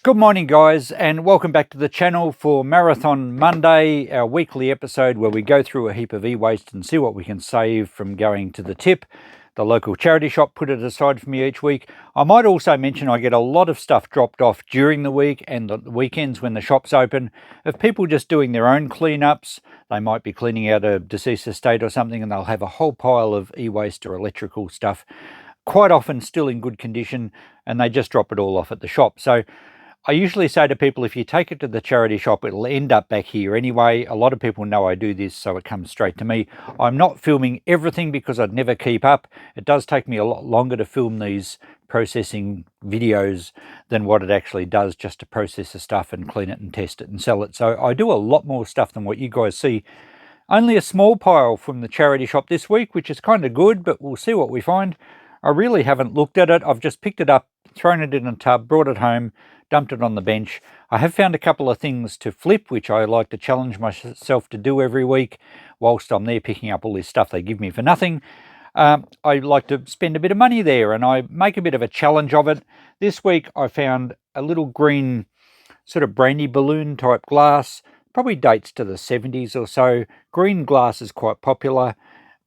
Good morning, guys, and welcome back to the channel for Marathon Monday, our weekly episode where we go through a heap of e-waste and see what we can save from going to the tip. The local charity shop put it aside for me each week. I might also mention I get a lot of stuff dropped off during the week and the weekends when the shop's open of people just doing their own cleanups. They might be cleaning out a deceased estate or something and they'll have a whole pile of e-waste or electrical stuff, quite often still in good condition, and they just drop it all off at the shop. So I usually say to people, if you take it to the charity shop, it'll end up back here anyway. A lot of people know I do this, so it comes straight to me. I'm not filming everything because I'd never keep up. It does take me a lot longer to film these processing videos than what it actually does just to process the stuff and clean it and test it and sell it. So I do a lot more stuff than what you guys see. Only a small pile from the charity shop this week, which is kind of good, but we'll see what we find. I really haven't looked at it. I've just picked it up, thrown it in a tub, brought it home, dumped it on the bench. I have found a couple of things to flip, which I like to challenge myself to do every week whilst I'm there picking up all this stuff they give me for nothing. I like to spend a bit of money there and I make a bit of a challenge of it. This week I found a little green sort of brandy balloon type glass, probably dates to the 70s or so. Green glass is quite popular.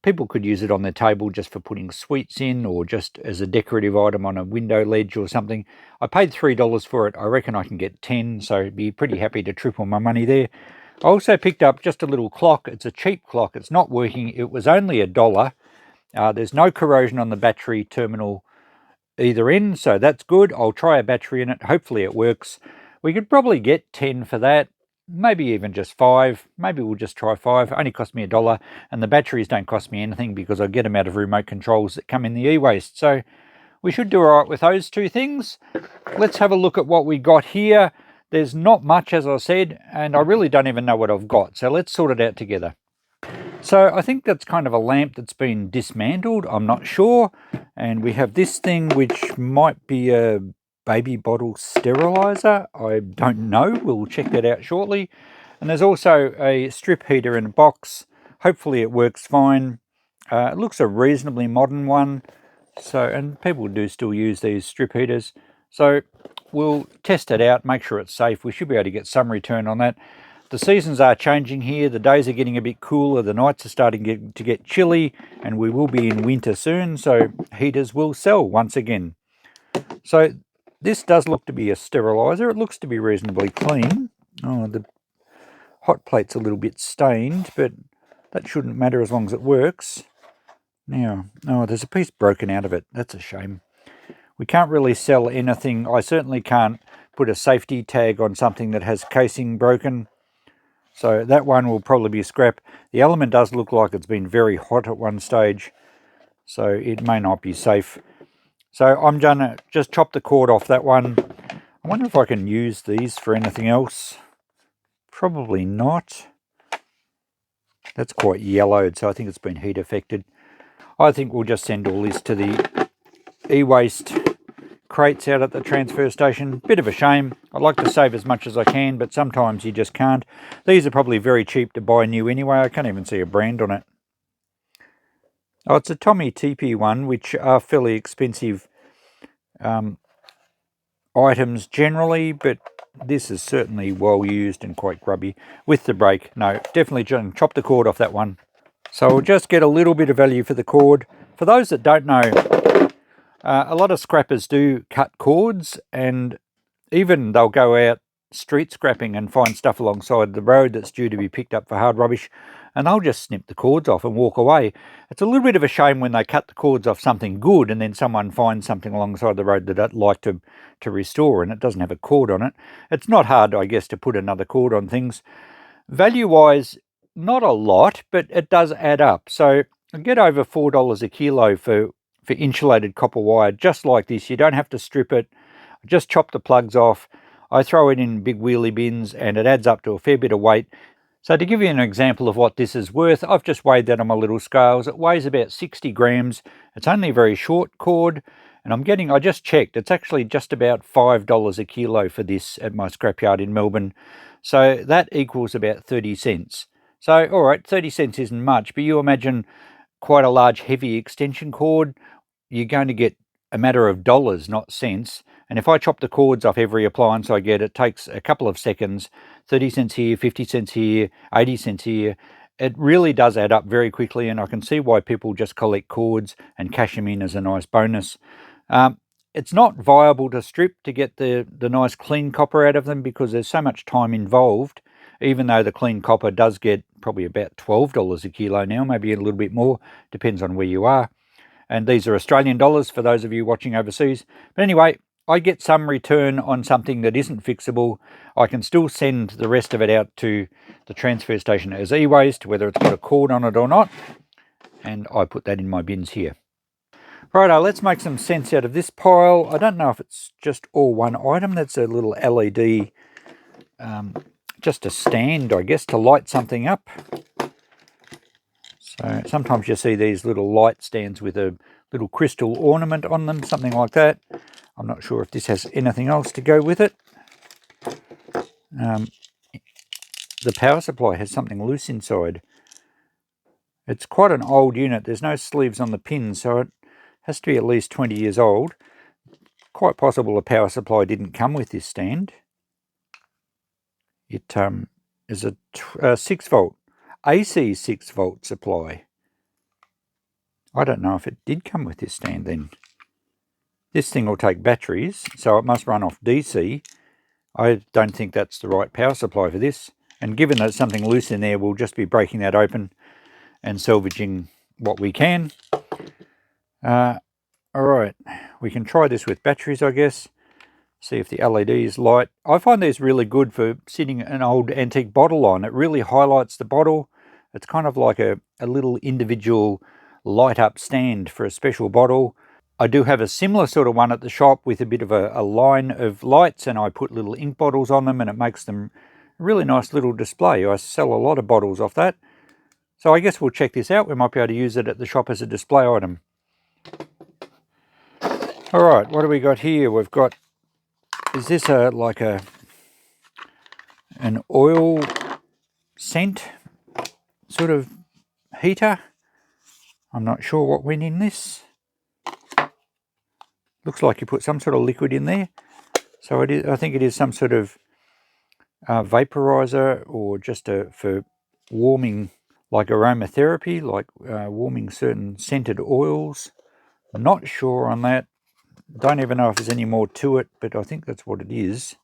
People could use it on their table just for putting sweets in or just as a decorative item on a window ledge or something. I paid $3 for it. I reckon I can get 10, so I'd be pretty happy to triple my money there. I also picked up just a little clock. It's a cheap clock. It's not working. It was only $1. There's no corrosion on the battery terminal either end, so that's good. I'll try a battery in it. Hopefully it works. We could probably get 10 for that. Maybe even just 5. Maybe we'll just try 5. Only cost me $1, and the batteries don't cost me anything because I get them out of remote controls that come in the e-waste. So we should do all right with those two things. Let's have a look at what we got here. There's not much, as I said, and I really don't even know what I've got. So let's sort it out together. So I think that's kind of a lamp that's been dismantled. I'm not sure. And we have this thing which might be a baby bottle sterilizer. I don't know. We'll check that out shortly. And there's also a strip heater in a box. Hopefully it works fine. It looks a reasonably modern one. So, and people do still use these strip heaters. So we'll test it out, make sure it's safe. We should be able to get some return on that. The seasons are changing here. The days are getting a bit cooler. The nights are starting to get chilly, and we will be in winter soon. So heaters will sell once again. So this does look to be a sterilizer. It looks to be reasonably clean. Oh, the hot plate's a little bit stained, but that shouldn't matter as long as it works. Now, oh, there's a piece broken out of it. That's a shame. We can't really sell anything. I certainly can't put a safety tag on something that has casing broken. So that one will probably be scrap. The element does look like it's been very hot at one stage, so it may not be safe. So I'm going to just chop the cord off that one. I wonder if I can use these for anything else. Probably not. That's quite yellowed, so I think it's been heat affected. I think we'll just send all this to the e-waste crates out at the transfer station. Bit of a shame. I'd like to save as much as I can, but sometimes you just can't. These are probably very cheap to buy new anyway. I can't even see a brand on it. Oh, it's a Tommy TP one, which are fairly expensive items generally, but this is certainly well used and quite grubby. With the brake, no, definitely chop the cord off that one. So we'll just get a little bit of value for the cord. For those that don't know, a lot of scrappers do cut cords, and even they'll go out street scrapping and find stuff alongside the road that's due to be picked up for hard rubbish, and they'll just snip the cords off and walk away. It's a little bit of a shame when they cut the cords off something good and then someone finds something alongside the road that they'd like to restore and it doesn't have a cord on it. It's not hard, I guess, to put another cord on things. Value-wise, not a lot, but it does add up. So I get over $4 a kilo for insulated copper wire just like this. You don't have to strip it. Just chop the plugs off. I throw it in big wheelie bins and it adds up to a fair bit of weight. So to give you an example of what this is worth, I've just weighed that on my little scales. It weighs about 60 grams. It's only a very short cord, and I just checked, it's actually just about $5 a kilo for this at my scrapyard in Melbourne. So that equals about 30 cents. So, all right, 30 cents isn't much, but you imagine quite a large heavy extension cord, you're going to get a matter of dollars, not cents. And if I chop the cords off every appliance I get, it takes a couple of seconds, 30 cents here, 50 cents here, 80 cents here. It really does add up very quickly, and I can see why people just collect cords and cash them in as a nice bonus. It's not viable to strip to get the nice clean copper out of them because there's so much time involved, even though the clean copper does get probably about $12 a kilo now, maybe a little bit more, depends on where you are. And these are Australian dollars for those of you watching overseas. But anyway, I get some return on something that isn't fixable. I can still send the rest of it out to the transfer station as e-waste, whether it's got a cord on it or not. And I put that in my bins here. Righto, let's make some sense out of this pile. I don't know if it's just all one item. That's a little LED, just a stand, I guess, to light something up. So sometimes you see these little light stands with a little crystal ornament on them, something like that. I'm not sure if this has anything else to go with it. The power supply has something loose inside. It's quite an old unit. There's no sleeves on the pins, so it has to be at least 20 years old. Quite possible the power supply didn't come with this stand. It is a 6 volt, AC 6 volt supply. I don't know if it did come with this stand then. This thing will take batteries, so it must run off DC. I don't think that's the right power supply for this. And given there's something loose in there, we'll just be breaking that open and salvaging what we can. Alright, we can try this with batteries, I guess. See if the LED is light. I find these really good for sitting an old antique bottle on. It really highlights the bottle. It's kind of like a little individual light up stand for a special bottle. I do have a similar sort of one at the shop with a bit of a line of lights, and I put little ink bottles on them and it makes them a really nice little display. I sell a lot of bottles off that. So I guess we'll check this out. We might be able to use it at the shop as a display item. Alright, what do we got here? We've got, is this like an oil scent sort of heater? I'm not sure what went in this. Looks like you put some sort of liquid in there. So it is, I think it is some sort of vaporizer, or just for warming, like aromatherapy, like warming certain scented oils. I'm not sure on that. Don't even know if there's any more to it, but I think that's what it is.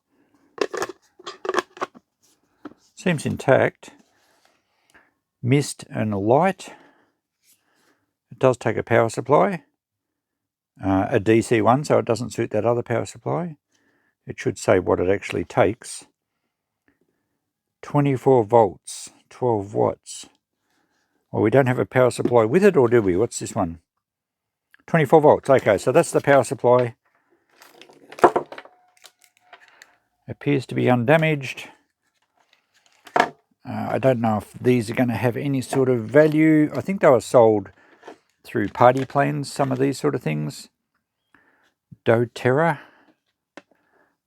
Seems intact. Mist and light. It does take a power supply. A DC one, so it doesn't suit that other power supply. It should say what it actually takes. 24 volts, 12 watts. Well, we don't have a power supply with it, or do we? What's this one? 24 volts. Okay, so that's the power supply. Appears to be undamaged. I don't know if these are going to have any sort of value. I think they were sold through party plans, some of these sort of things. doTERRA.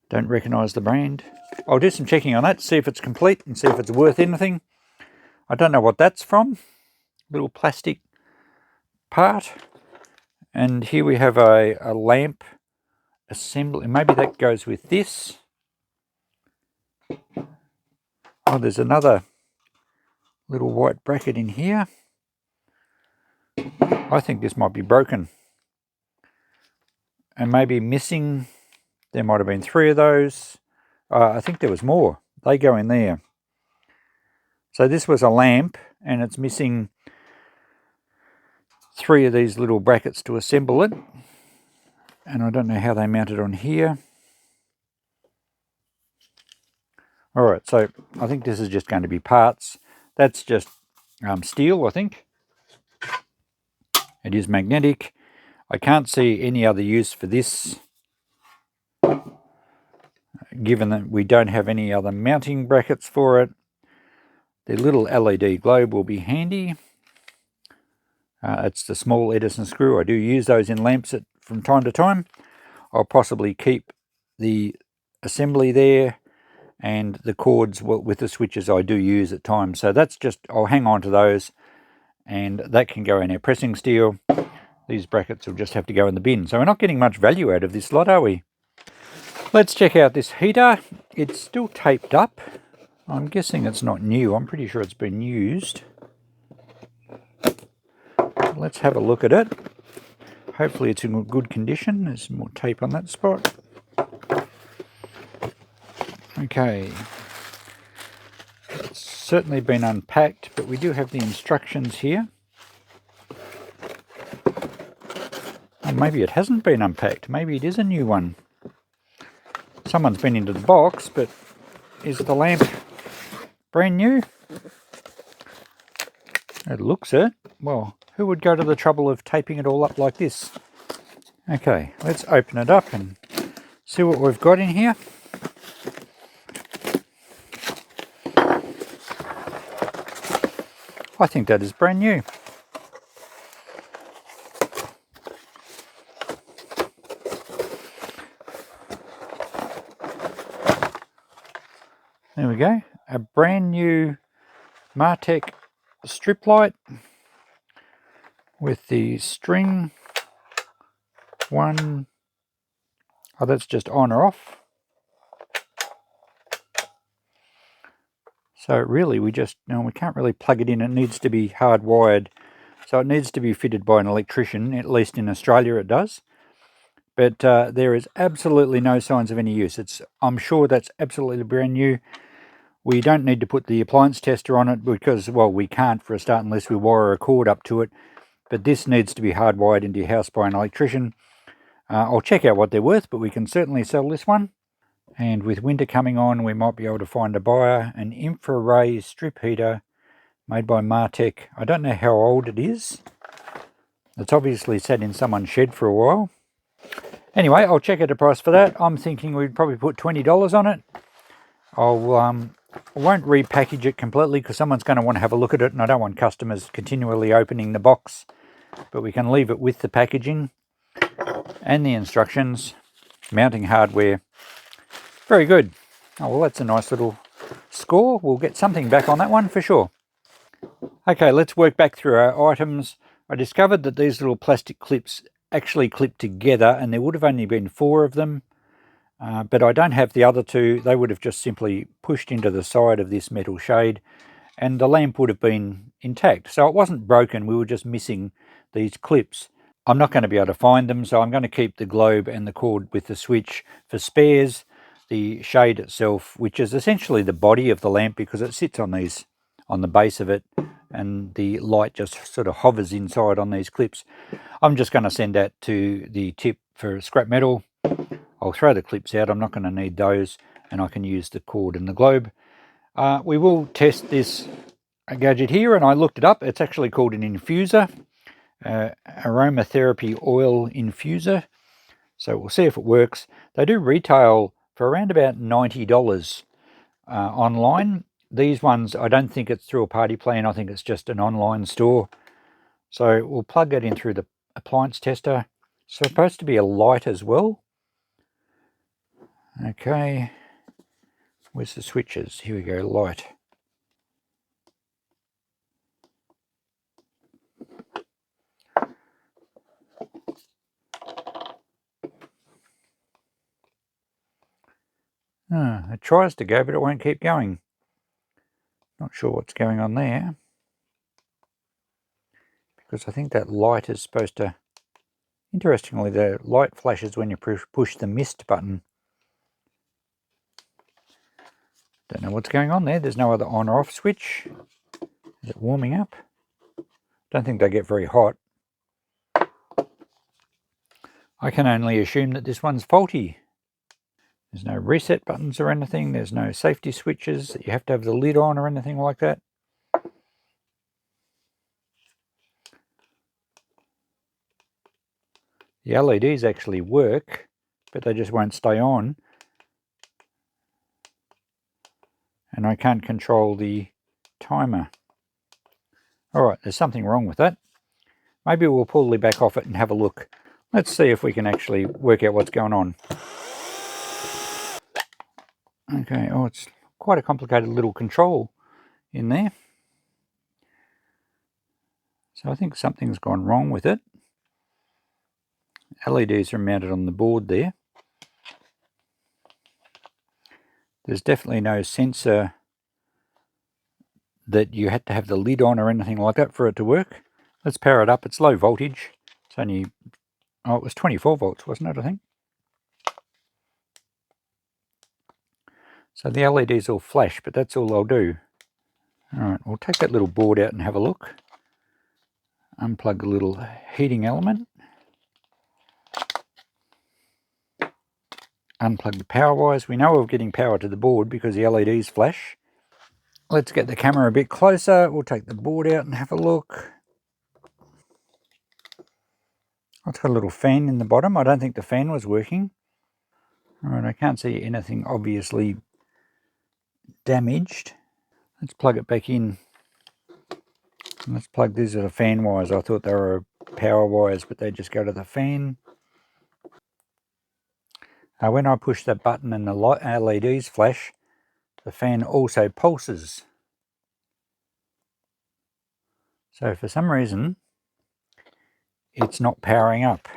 Don't recognise the brand. I'll do some checking on that, see if it's complete and see if it's worth anything. I don't know what that's from. Little plastic part. And here we have a lamp assembly. Maybe that goes with this. Oh, there's another little white bracket in here. I think this might be broken. And maybe missing. There might have been 3 of those. I think there was more. They go in there. So this was a lamp, and it's missing 3 of these little brackets to assemble it. And I don't know how they mounted on here. Alright, so I think this is just going to be parts. That's just steel, I think. It is magnetic. I can't see any other use for this, given that we don't have any other mounting brackets for it. The little LED globe will be handy. It's the small Edison screw. I do use those in lamps from time to time. I'll possibly keep the assembly there, and the cords with the switches I do use at times. So that's just, I'll hang on to those, and that can go in our pressing steel. These brackets will just have to go in the bin. So we're not getting much value out of this lot, are we? Let's check out this heater. It's still taped up. I'm guessing it's not new. I'm pretty sure it's been used. Let's have a look at it. Hopefully it's in good condition. There's more tape on that spot. Okay. It's certainly been unpacked, but we do have the instructions here. Oh, maybe it hasn't been unpacked. Maybe it is a new one. Someone's been into the box, but is the lamp brand new? It looks it. Well, who would go to the trouble of taping it all up like this? Okay, let's open it up and see what we've got in here. I think that is brand new. There we go. A brand new Martech strip light with the string one. Oh, that's just on or off. So really we can't really plug it in. It needs to be hardwired. So it needs to be fitted by an electrician, at least in Australia it does. But there is absolutely no signs of any use. I'm sure that's absolutely brand new. We don't need to put the appliance tester on it because, well, we can't for a start unless we wire a cord up to it. But this needs to be hardwired into your house by an electrician. I'll check out what they're worth, but we can certainly sell this one. And with winter coming on, we might be able to find a buyer. An infrared strip heater made by Martech. I don't know how old it is. It's obviously sat in someone's shed for a while. Anyway, I'll check out the price for that. I'm thinking we'd probably put $20 on it. I won't repackage it completely because someone's going to want to have a look at it, and I don't want customers continually opening the box. But we can leave it with the packaging and the instructions. Mounting hardware. Very good. Oh, well, that's a nice little score. We'll get something back on that one for sure. Okay, let's work back through our items. I discovered that these little plastic clips actually clip together, and there would have only been 4 of them. But I don't have the other 2. They would have just simply pushed into the side of this metal shade, and the lamp would have been intact. So it wasn't broken, we were just missing these clips. I'm not going to be able to find them, so I'm going to keep the globe and the cord with the switch for spares. The shade itself, which is essentially the body of the lamp because it sits on the base of it, and the light just sort of hovers inside on these clips. I'm just going to send that to the tip for scrap metal. I'll throw the clips out. I'm not going to need those, and I can use the cord and the globe. We will test this gadget here, and I looked it up. It's actually called an infuser, aromatherapy oil infuser. So we'll see if it works. They do retail for around about $90 online. These ones, I don't think it's through a party plan. I think it's just an online store. So we'll plug that in through the appliance tester. It's supposed to be a light as well. Okay, where's the switches? Here we go, light. It tries to go, but it won't keep going. Not sure what's going on there. Because I think that light is supposed to... Interestingly, the light flashes when you push the mist button. Don't know what's going on there. There's no other on or off switch. Is it warming up? Don't think they get very hot. I can only assume that this one's faulty. There's no reset buttons or anything. There's no safety switches that you have to have the lid on or anything like that. The LEDs actually work, but they just won't stay on. And I can't control the timer. Alright, there's something wrong with that. Maybe we'll pull the back off it and have a look. Let's see if we can actually work out what's going on. Okay, oh, it's quite a complicated little control in there. So I think something's gone wrong with it. LEDs are mounted on the board there. There's definitely no sensor that you had to have the lid on or anything like that for it to work. Let's power it up. It's low voltage. It's only, oh, it was 24 volts, wasn't it, I think? So the LEDs will flash, but that's all they'll do. Alright, we'll take that little board out and have a look. Unplug the little heating element. Unplug the power wires. We know we're getting power to the board because the LEDs flash. Let's get the camera a bit closer. We'll take the board out and have a look. It's got a little fan in the bottom. I don't think the fan was working. Alright, I can't see anything obviously damaged. Let's plug it back in. Let's plug these are the fan wires. I thought they were power wires, but they just go to the fan. When I push that button and the LEDs flash, the fan also pulses. So for some reason, it's not powering up.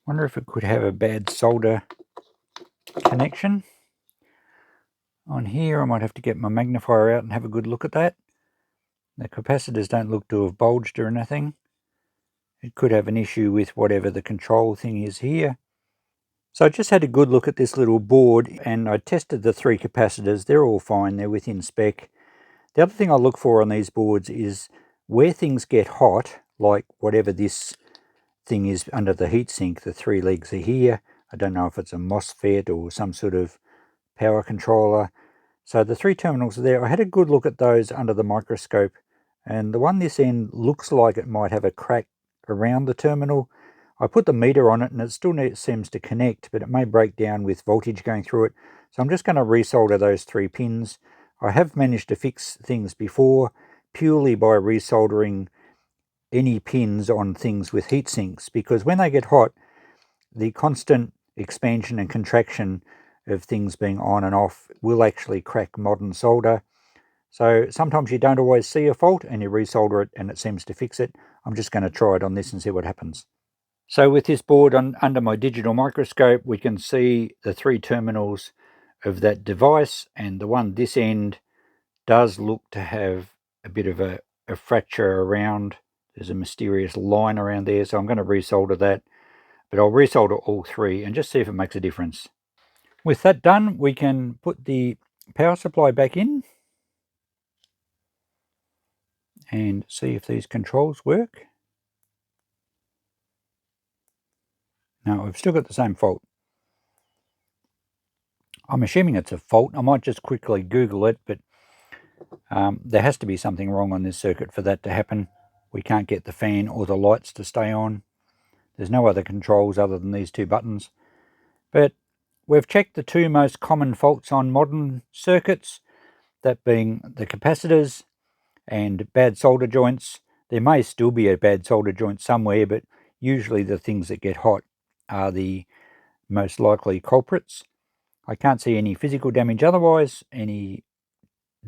Wonder if it could have a bad solder connection. On here, I might have to get my magnifier out and have a good look at that. The capacitors don't look to have bulged or anything. It could have an issue with whatever the control thing is here. So I just had a good look at this little board and I tested the 3 capacitors. They're all fine, they're within spec. The other thing I look for on these boards is where things get hot, like whatever this thing is under the heatsink, the 3 legs are here. I don't know if it's a MOSFET or some sort of power controller. So the 3 terminals are there. I had a good look at those under the microscope, and the one this end looks like it might have a crack around the terminal. I put the meter on it and it still seems to connect, but it may break down with voltage going through it. So I'm just going to resolder those 3 pins. I have managed to fix things before purely by resoldering any pins on things with heat sinks, because when they get hot, the constant expansion and contraction of things being on and off will actually crack modern solder. So sometimes you don't always see a fault and you resolder it and it seems to fix it. I'm just going to try it on this and see what happens. So with this board under my digital microscope, we can see the 3 terminals of that device, and the one this end does look to have a bit of a fracture around. There's a mysterious line around there, so I'm going to resolder that. But I'll resolder all 3 and just see if it makes a difference. With that done, we can put the power supply back in and see if these controls work. No, we've still got the same fault. I'm assuming it's a fault. I might just quickly Google it, but there has to be something wrong on this circuit for that to happen. We can't get the fan or the lights to stay on. There's no other controls other than these 2 buttons. But we've checked the 2 most common faults on modern circuits, that being the capacitors and bad solder joints. There may still be a bad solder joint somewhere, but usually the things that get hot are the most likely culprits. I can't see any physical damage otherwise, any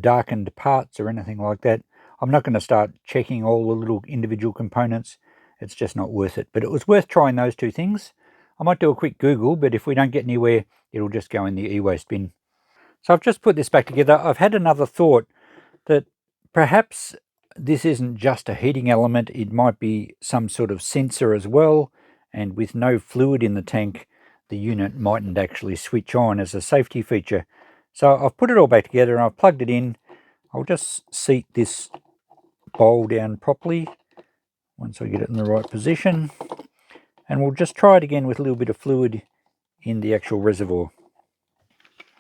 darkened parts or anything like that. I'm not going to start checking all the little individual components. It's just not worth it. But it was worth trying those 2 things. I might do a quick Google, but if we don't get anywhere, it'll just go in the e-waste bin. So I've just put this back together. I've had another thought that perhaps this isn't just a heating element. It might be some sort of sensor as well. And with no fluid in the tank, the unit mightn't actually switch on as a safety feature. So I've put it all back together and I've plugged it in. I'll just seat this bowl down properly once I get it in the right position. And we'll just try it again with a little bit of fluid in the actual reservoir.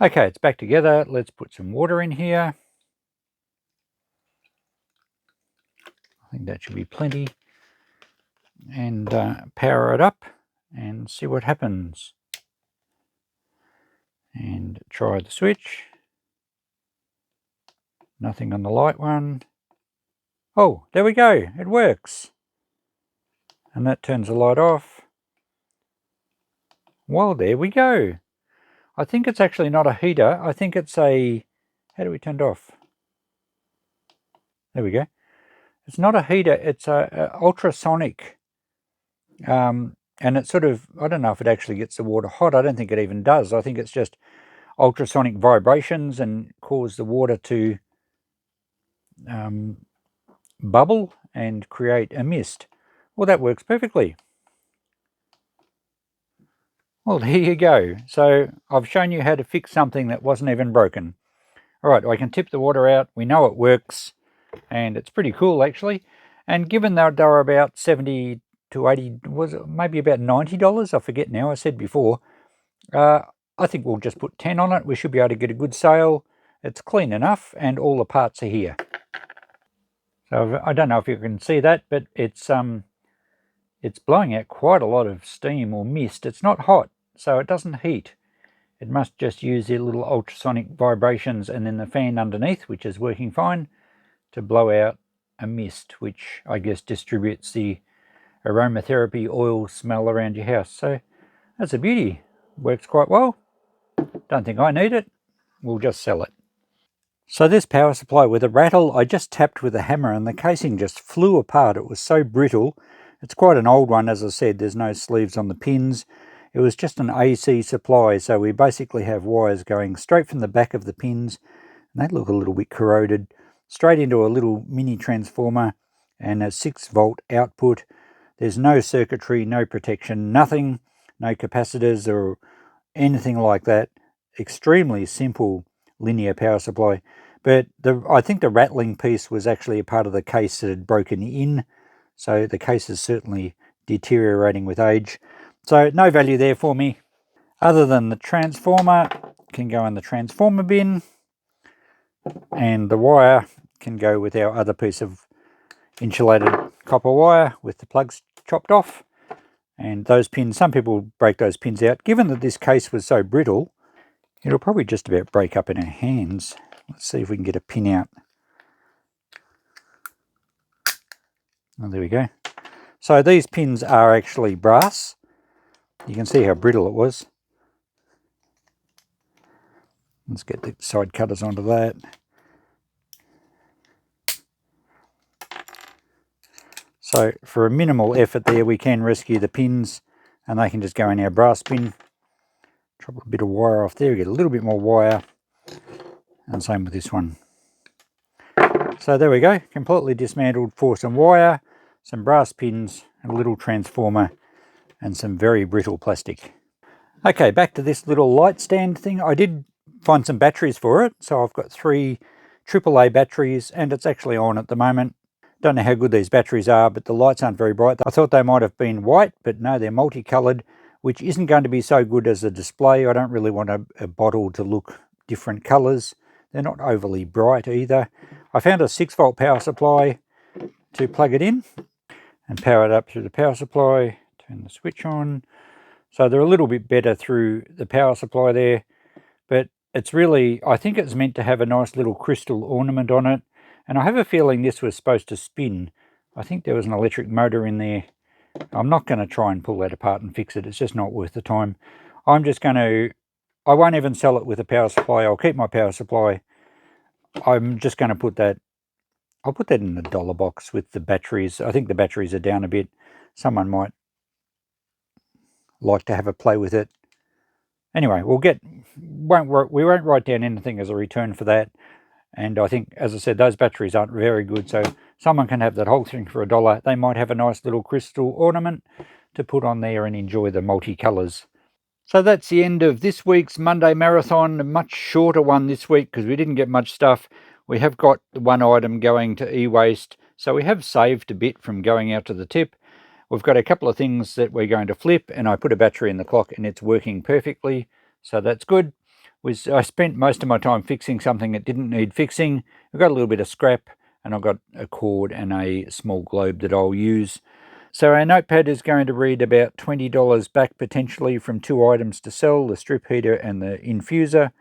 Okay, it's back together. Let's put some water in here. I think that should be plenty. And power it up and see what happens. And try the switch. Nothing on the light one. Oh, there we go. It works. And that turns the light off. Well, there we go. I think it's actually not a heater. I think it's a... How do we turn it off? There we go. It's not a heater. It's a ultrasonic and it sort of, I don't know if it actually gets the water hot. I don't think it even does. I think it's just ultrasonic vibrations and cause the water to bubble and create a mist. Well, that works perfectly. Well, there you go. So I've shown you how to fix something that wasn't even broken. All right, I can tip the water out. We know it works, and it's pretty cool actually. And given that they're about 70 to 80, was it maybe about $90? I forget now, I said before. I think we'll just put 10 on it. We should be able to get a good sale. It's clean enough, and all the parts are here. So I don't know if you can see that, but it's blowing out quite a lot of steam or mist. It's not hot, so it doesn't heat. It must just use the little ultrasonic vibrations and then the fan underneath, which is working fine, to blow out a mist, which I guess distributes the aromatherapy oil smell around your house. So that's a beauty. Works quite well. Don't think I need it. We'll just sell it. So this power supply with a rattle, I just tapped with a hammer and the casing just flew apart. It was so brittle. It's quite an old one, as I said. There's no sleeves on the pins. It was just an AC supply, so we basically have wires going straight from the back of the pins, and they look a little bit corroded, straight into a little mini transformer and a 6-volt output. There's no circuitry, no protection, nothing, no capacitors or anything like that. Extremely simple linear power supply. But I think the rattling piece was actually a part of the case that had broken in, so the case is certainly deteriorating with age. So no value there for me, other than the transformer can go in the transformer bin, and the wire can go with our other piece of insulated copper wire with the plugs chopped off. And those pins, some people break those pins out. Given that this case was so brittle, it'll probably just about break up in our hands. Let's see if we can get a pin out. Oh, there we go. So these pins are actually brass. You can see how brittle it was. Let's get the side cutters onto that. So for a minimal effort there, we can rescue the pins, and they can just go in our brass bin. Drop a bit of wire off there, get a little bit more wire, and same with this one. So there we go, completely dismantled for some wire, some brass pins, a little transformer, and some very brittle plastic. Okay, back to this little light stand thing. I did find some batteries for it, so I've got 3 AAA batteries, and it's actually on at the moment. Don't know how good these batteries are, but the lights aren't very bright. I thought they might have been white, but no, they're multicolored, which isn't going to be so good as a display. I don't really want a bottle to look different colors. They're not overly bright either. I found a 6-volt power supply to plug it in and power it up through the power supply. Turn the switch on. So they're a little bit better through the power supply there, but it's really, I think it's meant to have a nice little crystal ornament on it. And I have a feeling this was supposed to spin. I think there was an electric motor in there. I'm not going to try and pull that apart and fix it. It's just not worth the time. I'm just going to, I won't even sell it with a power supply. I'll keep my power supply. I'm just going to put that, I'll put that in the dollar box with the batteries. I think the batteries are down a bit. Someone might like to have a play with it. Anyway, we won't write down anything as a return for that. And I think, as I said, those batteries aren't very good, so someone can have that whole thing for $1. They might have a nice little crystal ornament to put on there and enjoy the multicolours. So that's the end of this week's Monday Marathon. A much shorter one this week because we didn't get much stuff. We have got one item going to Ewaste, so we have saved a bit from going out to the tip. We've got a couple of things that we're going to flip, and I put a battery in the clock and it's working perfectly, so that's good. I spent most of my time fixing something that didn't need fixing. I've got a little bit of scrap, and I've got a cord and a small globe that I'll use. So our notepad is going to read about $20 back potentially from 2 items to sell, the strip heater and the infuser,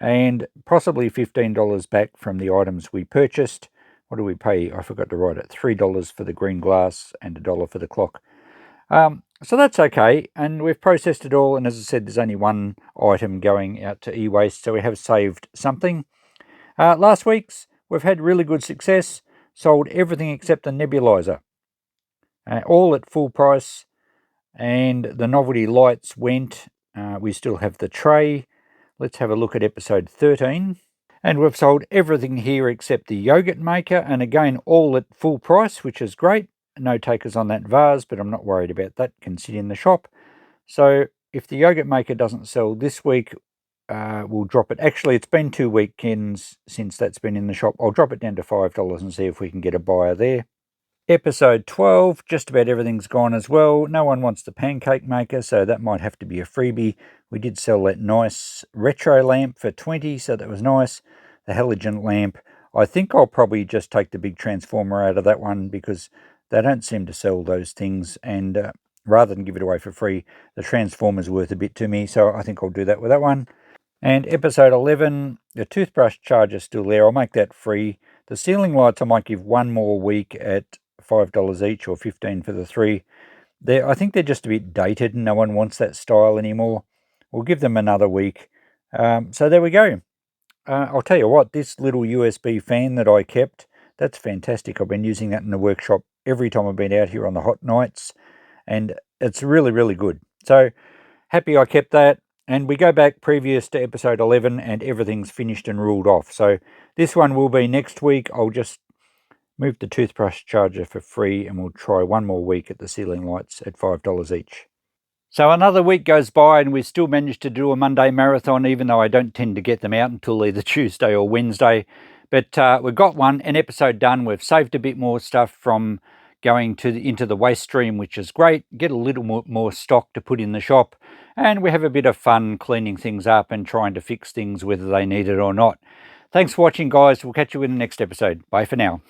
and possibly $15 back from the items we purchased. What do we pay? I forgot to write it. $3 for the green glass and $1 for the clock. So that's okay, and we've processed it all, and as I said, there's only one item going out to Ewaste, so we have saved something. Last week's, we've had really good success, sold everything except the nebulizer. All at full price. And the novelty lights went. We still have the tray. Let's have a look at episode 13. And we've sold everything here except the yogurt maker, and again all at full price, which is great. No takers on that vase, but I'm not worried about that, can sit in the shop. So if the yogurt maker doesn't sell this week, we'll drop it. Actually, it's been 2 weekends since that's been in the shop. I'll drop it down to $5 and see if we can get a buyer there. Episode 12, just about everything's gone as well. No one wants the pancake maker, so that might have to be a freebie. We did sell that nice retro lamp for 20, so that was nice. The halogen lamp. I think I'll probably just take the big transformer out of that one because they don't seem to sell those things, and rather than give it away for free, the transformer's worth a bit to me, so I think I'll do that with that one. And episode 11, the toothbrush charger's still there. I'll make that free. The ceiling lights I might give one more week at $5 each, or $15 for the 3. I think they're just a bit dated and no one wants that style anymore. We'll give them another week. So there we go. I'll tell you what, this little USB fan that I kept, that's fantastic. I've been using that in the workshop every time I've been out here on the hot nights, and it's really, really good. So happy I kept that. And we go back previous to episode 11 and everything's finished and ruled off. So this one will be next week. I'll just move the toothbrush charger for free, and we'll try one more week at the ceiling lights at $5 each. So another week goes by and we've still managed to do a Monday marathon, even though I don't tend to get them out until either Tuesday or Wednesday. But we've got an episode done. We've saved a bit more stuff from going into the waste stream, which is great. Get a little more stock to put in the shop, and we have a bit of fun cleaning things up and trying to fix things whether they need it or not. Thanks for watching, guys. We'll catch you in the next episode. Bye for now.